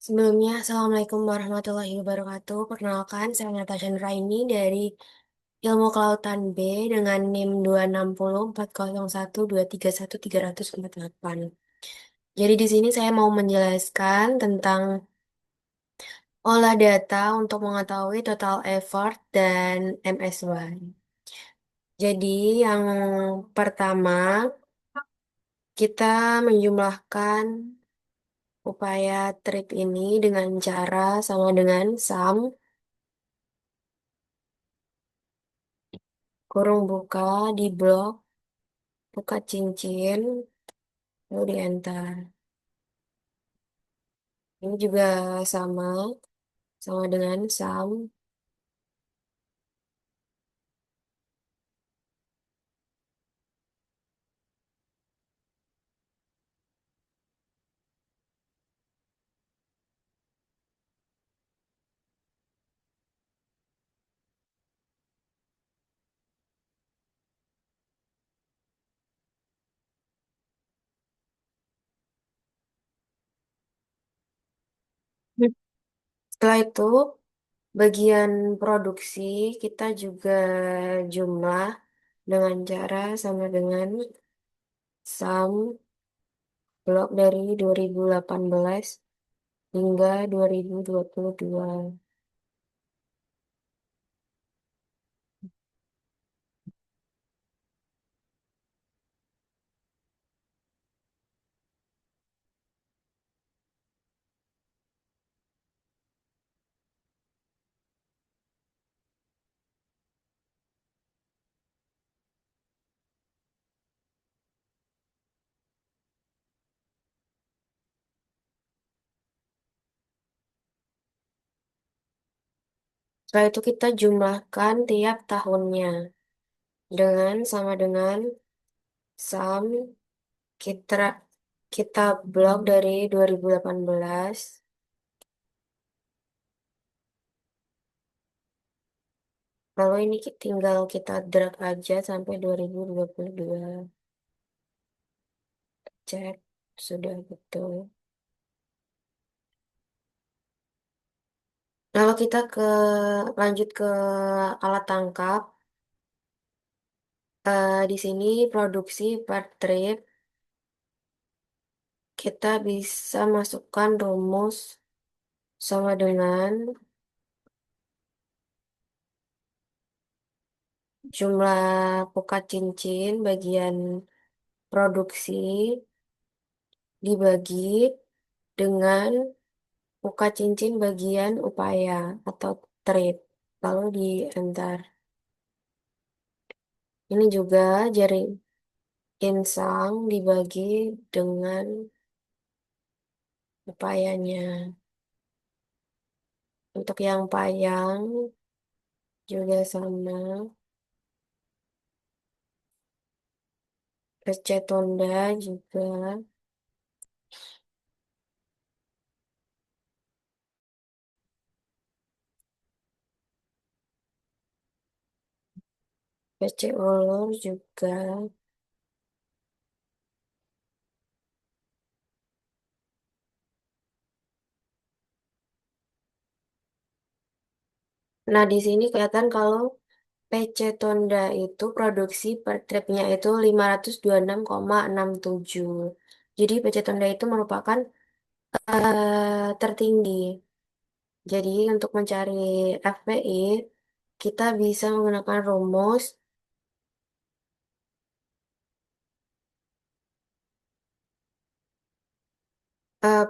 Sebelumnya, Assalamualaikum warahmatullahi wabarakatuh. Perkenalkan, saya Natasha Nuraini dari Ilmu Kelautan B dengan NIM 2604012313048. Jadi di sini saya mau menjelaskan tentang olah data untuk mengetahui total effort dan MSY. Jadi yang pertama, kita menjumlahkan upaya trip ini dengan cara sama dengan sum kurung buka di blok buka cincin lalu di enter. Ini juga sama sama dengan sum. Setelah itu bagian produksi kita juga jumlah dengan cara sama dengan sum blok dari 2018 hingga 2022. Setelah itu kita jumlahkan tiap tahunnya dengan sama dengan sum kita kita blok dari 2018. Lalu ini tinggal kita drag aja sampai 2022. Cek, sudah betul. Lalu kita lanjut ke alat tangkap. Di sini produksi per trip kita bisa masukkan rumus sama dengan jumlah pukat cincin bagian produksi dibagi dengan pukat cincin bagian upaya atau trip. Lalu di enter. Ini juga jaring insang dibagi dengan upayanya. Untuk yang payang juga sama. Cetonda juga. PC Ulur juga. Nah, di sini kelihatan kalau PC Tonda itu produksi per tripnya itu 526,67. Jadi PC Tonda itu merupakan tertinggi. Jadi untuk mencari FPI, kita bisa menggunakan rumus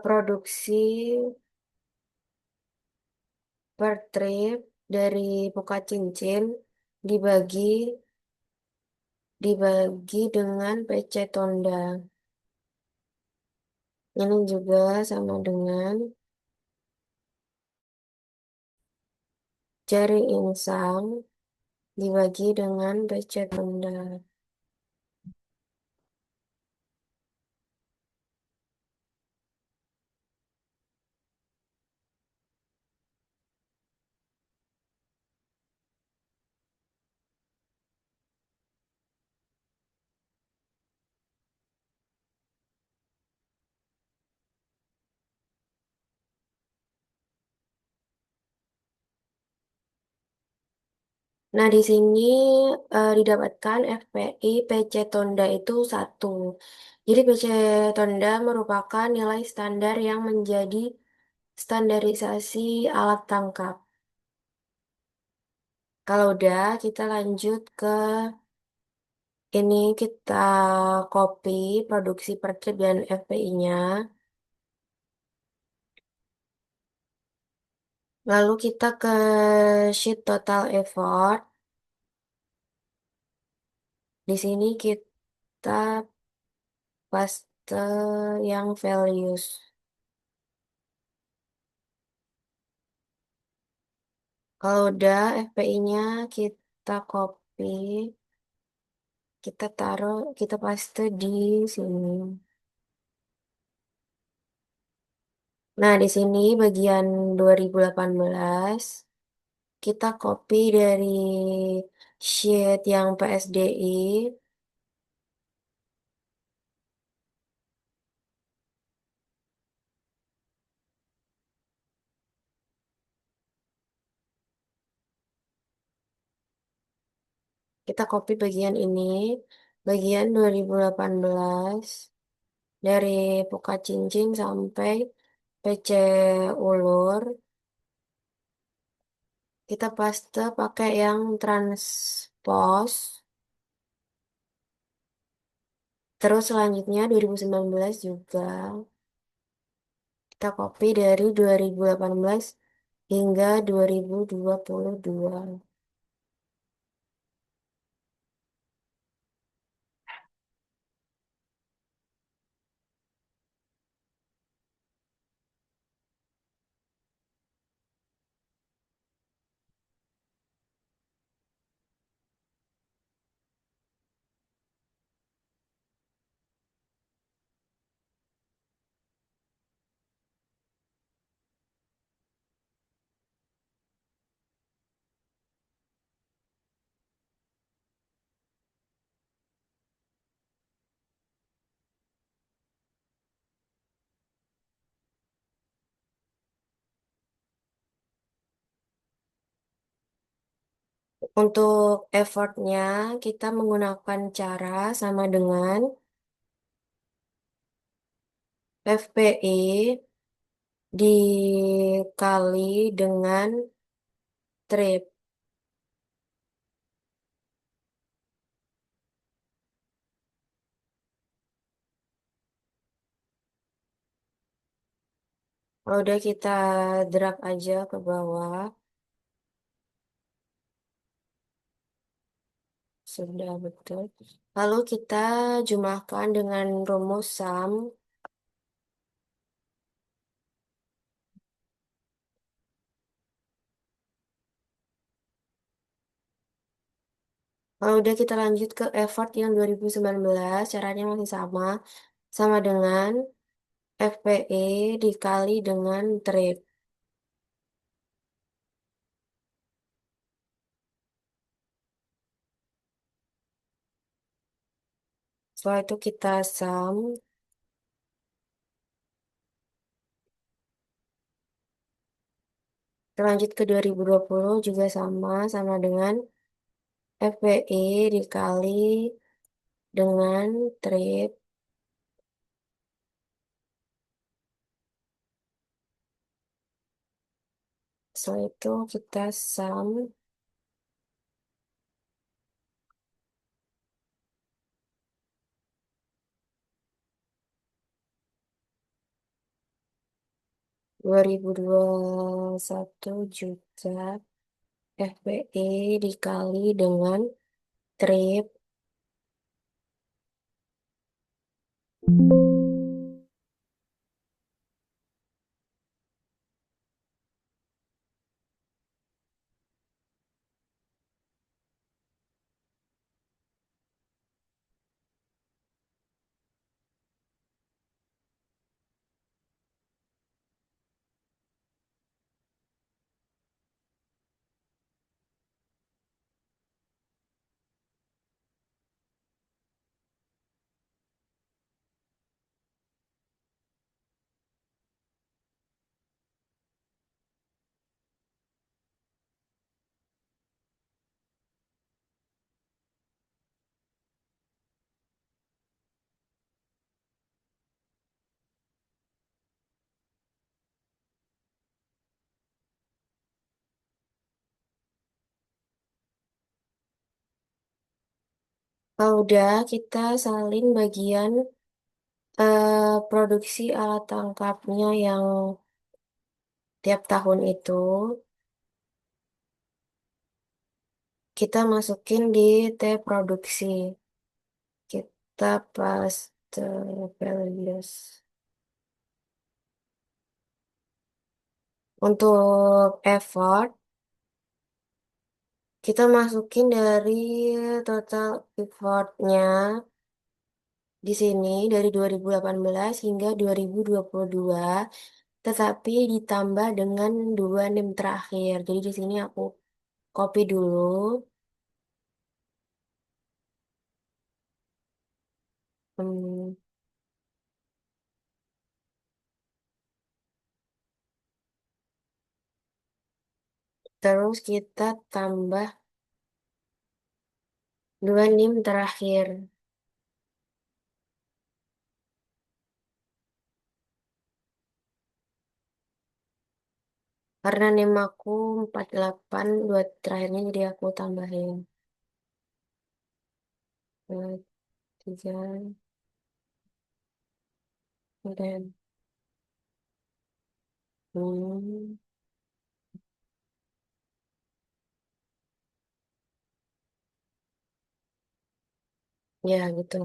produksi per trip dari buka cincin dibagi dibagi dengan PC Tonda. Ini juga sama dengan jari insang dibagi dengan PC Tonda. Nah, di sini didapatkan FPI PC Tonda itu satu. Jadi PC Tonda merupakan nilai standar yang menjadi standarisasi alat tangkap. Kalau udah, kita lanjut ke ini kita copy produksi per trip dan FPI-nya. Lalu kita ke sheet total effort. Di sini kita paste yang values. Kalau udah FPI-nya kita copy, kita taruh, kita paste di sini. Nah, di sini bagian 2018 kita copy dari sheet yang PSDI, kita copy bagian ini, bagian 2018 dari Puka Cincin sampai PC Ulur, kita paste pakai yang transpose. Terus selanjutnya 2019 juga kita copy dari 2018 hingga 2022. Untuk effortnya kita menggunakan cara sama dengan FPI dikali dengan trip. Kalau udah kita drag aja ke bawah. Sudah betul. Lalu kita jumlahkan dengan rumus sum. Kalau udah kita lanjut ke effort yang 2019, caranya masih sama. Sama dengan FPE dikali dengan trip. Setelah itu kita sum. Kita lanjut ke 2020 juga sama dengan FPE dikali dengan trip. Setelah itu kita sum. 2021 juga FPE dikali dengan trip. Kalau udah, kita salin bagian produksi alat tangkapnya yang tiap tahun itu. Kita masukin di T produksi. Kita paste values. Untuk effort, kita masukin dari total effortnya di sini dari 2018 hingga 2022, tetapi ditambah dengan dua NIM terakhir. Jadi di sini aku copy dulu. Hmm, terus kita tambah dua NIM terakhir. Karena NIM aku 48, dua terakhirnya jadi aku tambahin. Dua, tiga, dan hmm, ya gitu.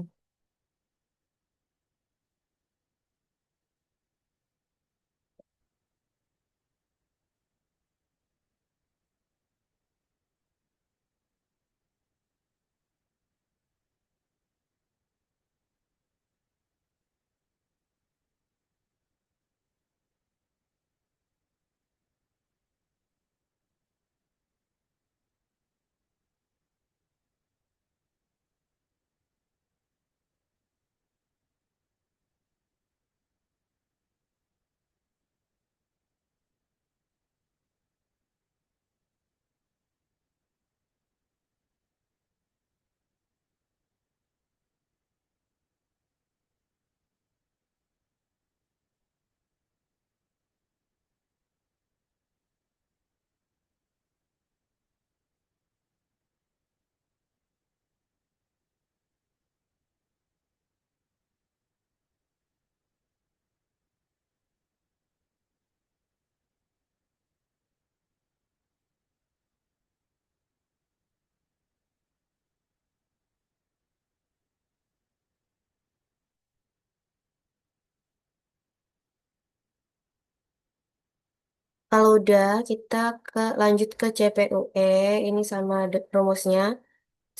Kalau udah, kita lanjut ke CPUE. Ini sama rumusnya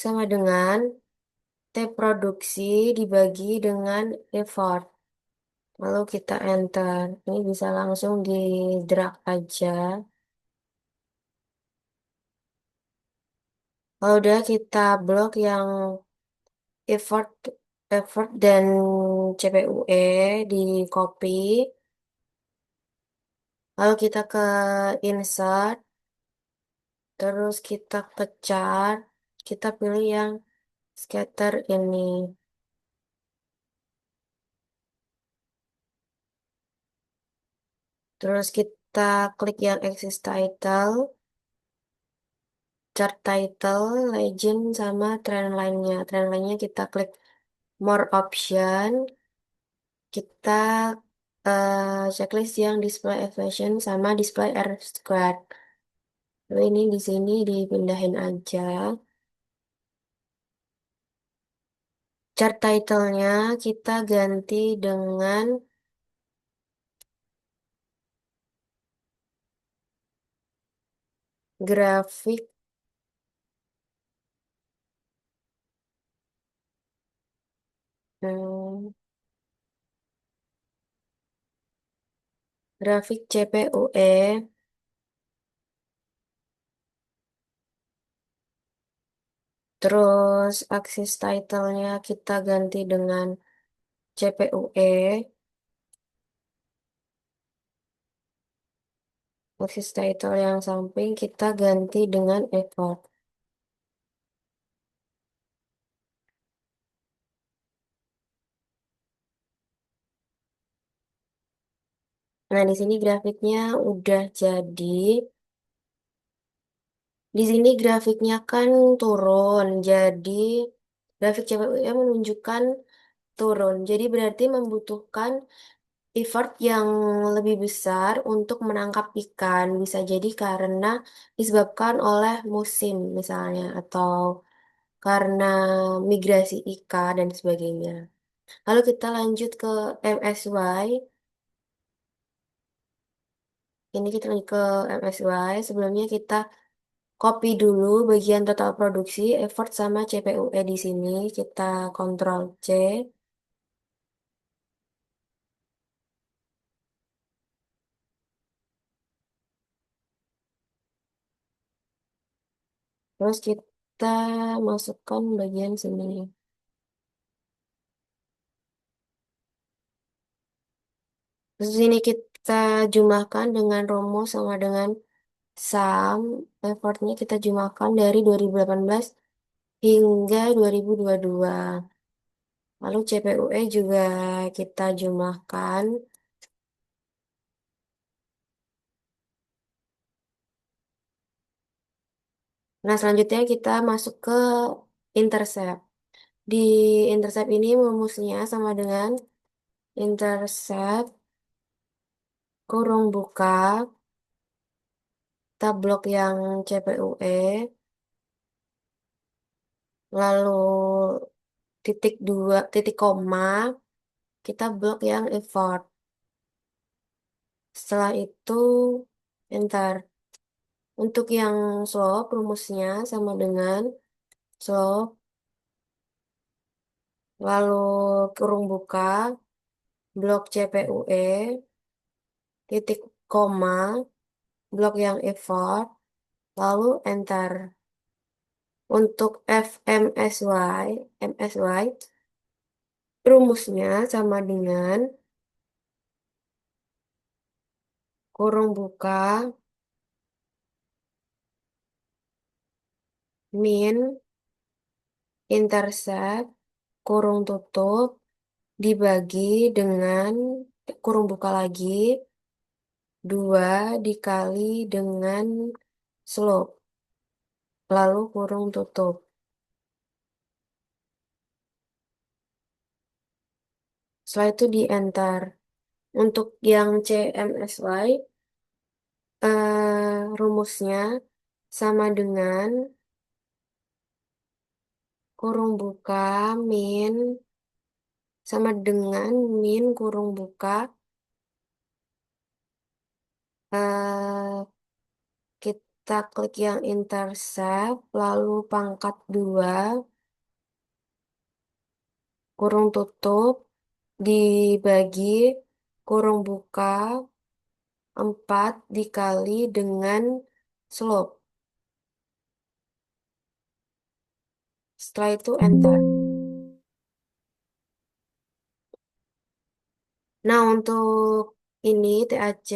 sama dengan T produksi dibagi dengan effort. Lalu kita enter. Ini bisa langsung di drag aja. Kalau udah, kita blok yang effort effort dan CPUE di copy. Lalu kita ke insert, terus kita ke chart, kita pilih yang scatter ini. Terus kita klik yang axis title, chart title, legend, sama trend line-nya. Trend line-nya kita klik more option, kita checklist yang display elevation sama display R squared. Lalu ini di sini dipindahin aja. Chart title-nya kita ganti dengan grafik hmm, grafik CPUE. Terus aksis title-nya kita ganti dengan CPUE. Aksis title yang samping kita ganti dengan effort. Nah, di sini grafiknya udah jadi. Di sini grafiknya kan turun, jadi grafik CPUE menunjukkan turun. Jadi berarti membutuhkan effort yang lebih besar untuk menangkap ikan. Bisa jadi karena disebabkan oleh musim misalnya, atau karena migrasi ikan dan sebagainya. Lalu kita lanjut ke MSY. Ini kita lanjut ke MSY. Sebelumnya kita copy dulu bagian total produksi, effort sama CPUE di sini. Kita Ctrl C. Terus kita masukkan bagian sini. Terus di sini kita jumlahkan dengan rumus sama dengan sum. Effortnya kita jumlahkan dari 2018 hingga 2022. Lalu CPUE juga kita jumlahkan. Nah, selanjutnya kita masuk ke intercept. Di intercept ini rumusnya sama dengan intercept kurung buka, kita blok yang CPUE, lalu titik dua, titik koma, kita blok yang effort. Setelah itu, enter. Untuk yang slope, rumusnya sama dengan slope, lalu kurung buka, blok CPUE, titik koma, blok yang effort, lalu enter. Untuk FMSY, MSY, rumusnya sama dengan kurung buka, min, intercept, kurung tutup, dibagi dengan kurung buka lagi, 2 dikali dengan slope, lalu kurung tutup. Setelah itu di enter. Untuk yang CMSY, rumusnya sama dengan kurung buka min sama dengan min kurung buka, eh, kita klik yang intercept lalu pangkat 2 kurung tutup dibagi kurung buka 4 dikali dengan slope. Setelah itu enter. Nah, untuk ini TAC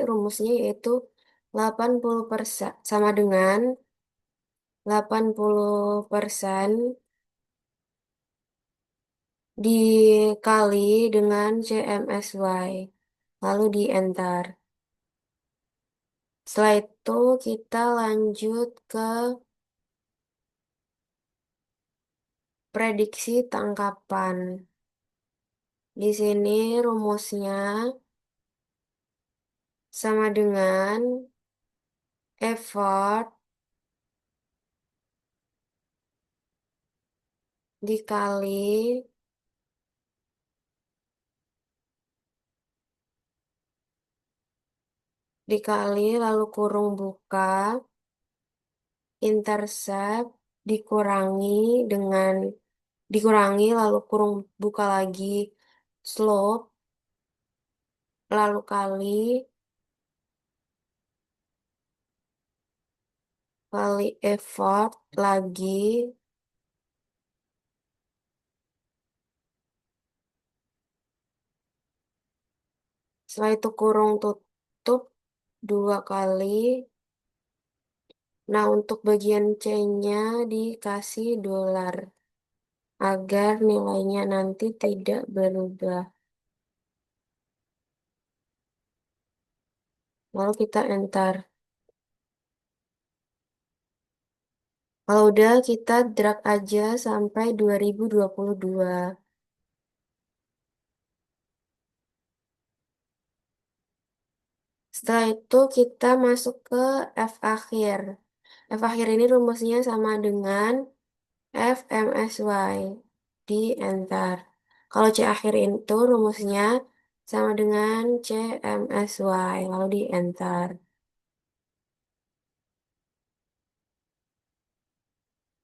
rumusnya yaitu 80% sama dengan 80% dikali dengan CMSY. Lalu di enter. Setelah itu kita lanjut ke prediksi tangkapan. Di sini rumusnya sama dengan effort dikali lalu kurung buka intercept dikurangi dengan lalu kurung buka lagi slope lalu kali effort lagi, setelah itu kurung tutup 2 kali. Nah, untuk bagian C-nya dikasih dolar agar nilainya nanti tidak berubah. Lalu kita enter. Kalau udah kita drag aja sampai 2022. Setelah itu kita masuk ke F akhir. F akhir ini rumusnya sama dengan FMSY di enter. Kalau C akhir itu rumusnya sama dengan CMSY, lalu di enter.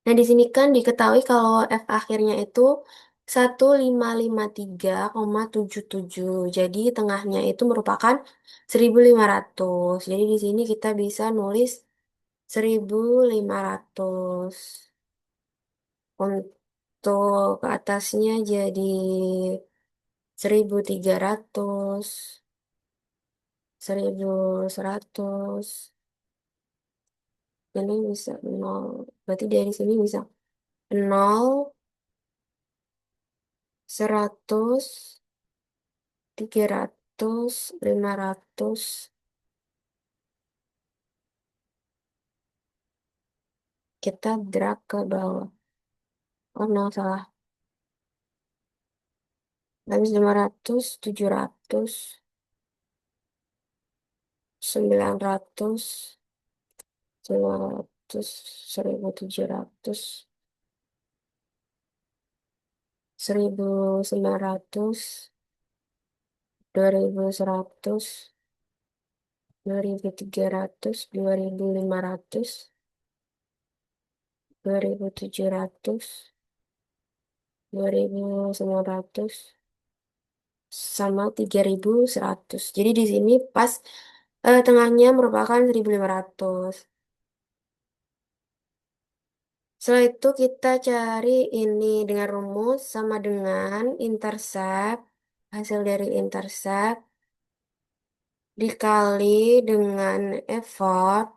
Nah, di sini kan diketahui kalau F akhirnya itu 1553,77. Jadi tengahnya itu merupakan 1500. Jadi di sini kita bisa nulis 1500. Untuk ke atasnya jadi 1300, 1100. Ini bisa nol. Berarti dari sini bisa nol, 100, 300, 500. Kita drag ke bawah. Oh, no, salah. Habis 500, 700, 900, 900, 1700, 1900, 2100, 2300, 2500, 2700, 2900, sama 3100. Jadi di sini pas tengahnya merupakan 1500. Setelah itu kita cari ini dengan rumus sama dengan intercept. Hasil dari intercept dikali dengan effort.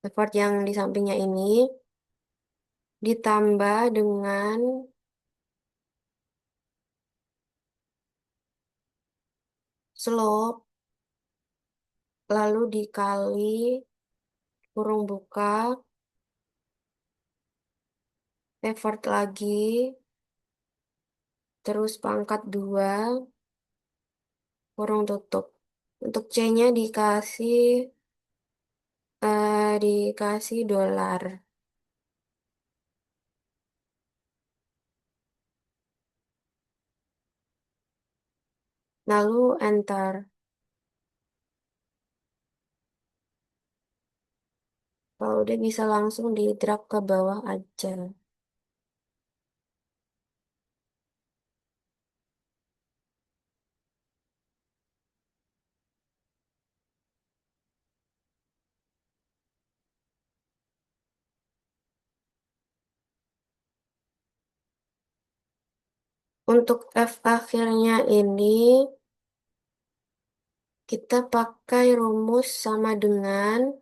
Effort yang di sampingnya ini ditambah dengan slope, lalu dikali kurung buka, effort lagi, terus pangkat 2, kurung tutup. Untuk C-nya dikasih dolar. Lalu enter. Kalau udah bisa langsung di drag ke bawah aja. Untuk F akhirnya ini kita pakai rumus sama dengan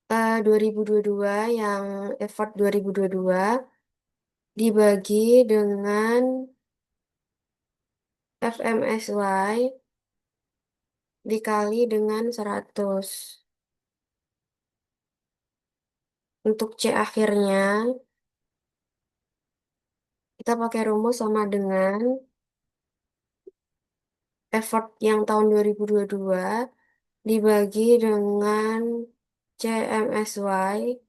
2022, yang effort 2022 dibagi dengan FMSY dikali dengan 100. Untuk C akhirnya kita pakai rumus sama dengan effort yang tahun 2022 dibagi dengan CMSY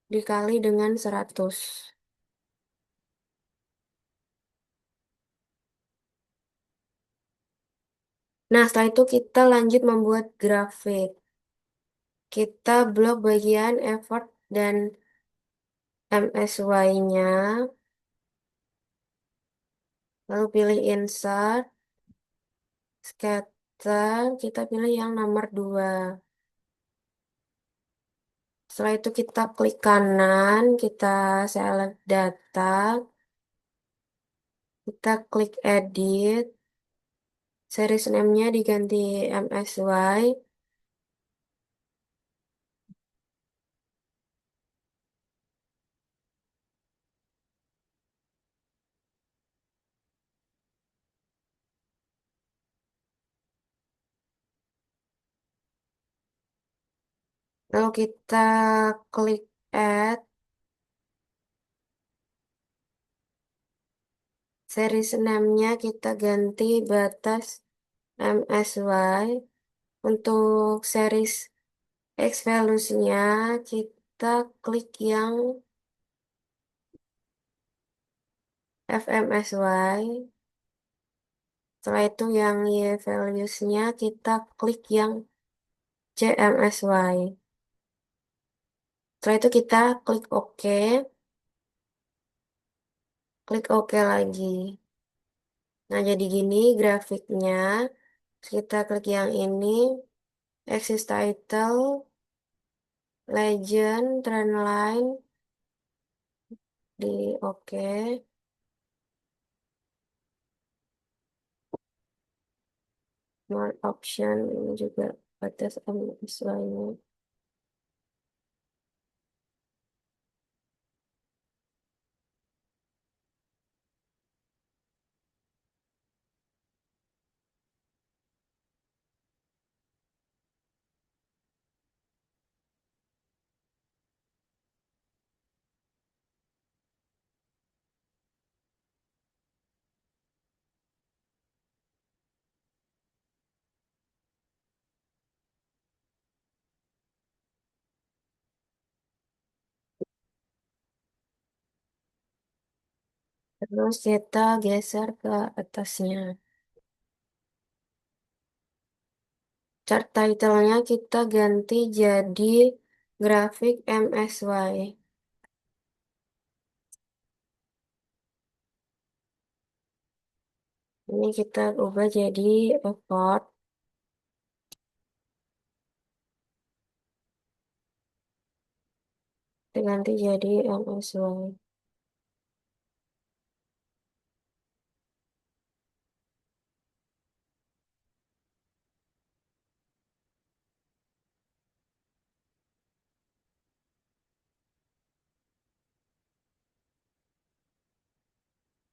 dikali dengan 100. Nah, setelah itu kita lanjut membuat grafik. Kita blok bagian effort dan MSY-nya, lalu pilih insert, scatter, kita pilih yang nomor 2. Setelah itu kita klik kanan, kita select data, kita klik edit, series name-nya diganti MSY, Lalu kita klik add, series name-nya kita ganti batas MSY. Untuk series X values-nya kita klik yang FMSY. Setelah itu yang Y values-nya kita klik yang CMSY. Setelah itu kita klik OK, klik OK lagi. Nah, jadi gini grafiknya. Kita klik yang ini, axis title, legend, trendline, di OK. More option, ini juga batas MSY-nya. Terus kita geser ke atasnya. Chart title-nya kita ganti jadi grafik MSY. Ini kita ubah jadi effort. Kita ganti jadi MSY.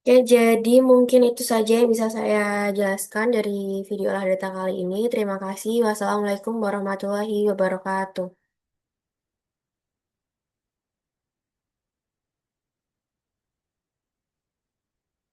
Oke, jadi mungkin itu saja yang bisa saya jelaskan dari video olah data kali ini. Terima kasih. Wassalamualaikum warahmatullahi wabarakatuh.